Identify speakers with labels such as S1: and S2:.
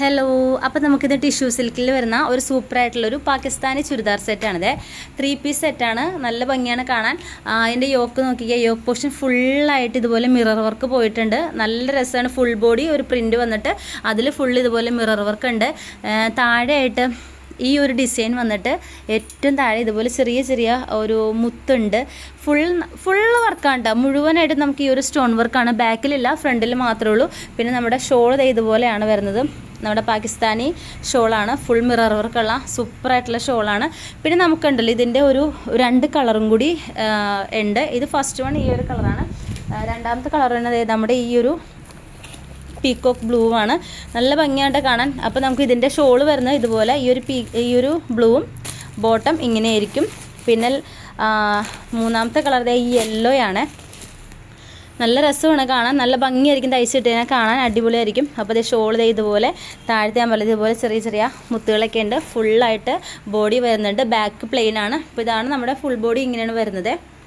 S1: Hello, അപ്പോൾ നമുക്കിത് tissue സിൽക്കിൽ വരുന്ന ഒരു സൂപ്പറായിട്ടുള്ളൊരു പാകിസ്ഥാനി ചുരിദാർ സെറ്റാണിത്. 3 പീസ് സെറ്റാണ്. നല്ല ഭംഗിയാണ് കാണാൻ. അതിൻ്റെ യോക്ക് നോക്കിക്കുക, യോക്ക് പോർഷൻ ഫുള്ളായിട്ട് ഇതുപോലെ മിറർ വർക്ക് പോയിട്ടുണ്ട്. നല്ല രസമാണ്. ഫുൾ ബോഡി ഒരു പ്രിൻ്റ് വന്നിട്ട് അതിൽ ഫുൾ ഇതുപോലെ മിറർ വർക്ക് ഉണ്ട്. താഴെയായിട്ട് ഈ ഒരു ഡിസൈൻ വന്നിട്ട് ഏറ്റവും താഴെ ഇതുപോലെ ചെറിയ ചെറിയ ഒരു മുത്തുണ്ട്. ഫുൾ വർക്കാണ് കേട്ടോ. മുഴുവനായിട്ട് നമുക്ക് ഈ ഒരു സ്റ്റോൺ വർക്കാണ്. ബാക്കിലില്ല, ഫ്രണ്ടിൽ മാത്രമേ ഉള്ളൂ. പിന്നെ നമ്മുടെ ഷോൾ ഇതുപോലെയാണ് വരുന്നത്. നമ്മുടെ പാകിസ്ഥാനി ഷോളാണ്. ഫുൾ മിറർ വർക്കുള്ള സൂപ്പറായിട്ടുള്ള ഷോളാണ്. പിന്നെ നമുക്കുണ്ടല്ലോ ഇതിൻ്റെ ഒരു 2 കളറും കൂടി ഉണ്ട്. ഇത് ഫസ്റ്റ് വൺ ഈ ഒരു കളറാണ്. രണ്ടാമത്തെ കളർ തന്നെ നമ്മുടെ ഈ ഒരു പീക്കോക്ക് ബ്ലൂ ആണ്. നല്ല ഭംഗിയായിട്ട് കാണാൻ. അപ്പോൾ നമുക്ക് ഇതിൻ്റെ ഷോൾ വരുന്നത് ഇതുപോലെ ഈ ഒരു ബ്ലൂവും ബോട്ടം ഇങ്ങനെയായിരിക്കും. പിന്നെ മൂന്നാമത്തെ കളർ ഈ യെല്ലോ ആണ്. നല്ല രസമാണ് കാണാൻ. നല്ല ഭംഗിയായിരിക്കും തയ്ച്ചിട്ട് കഴിഞ്ഞാൽ കാണാൻ അടിപൊളിയായിരിക്കും. അപ്പോൾ ഇത് ഷോൾ ഇതുപോലെ താഴത്തെ ഞാൻ പറയുന്നത് ഇതുപോലെ ചെറിയ ചെറിയ മുത്തുകളൊക്കെ ഉണ്ട്. ഫുള്ളായിട്ട് ബോഡി വരുന്നുണ്ട്. ബാക്ക് പ്ലെയിൻ ആണ്. അപ്പോൾ ഇതാണ് നമ്മുടെ ഫുൾ ബോഡി ഇങ്ങനെയാണ് വരുന്നത്.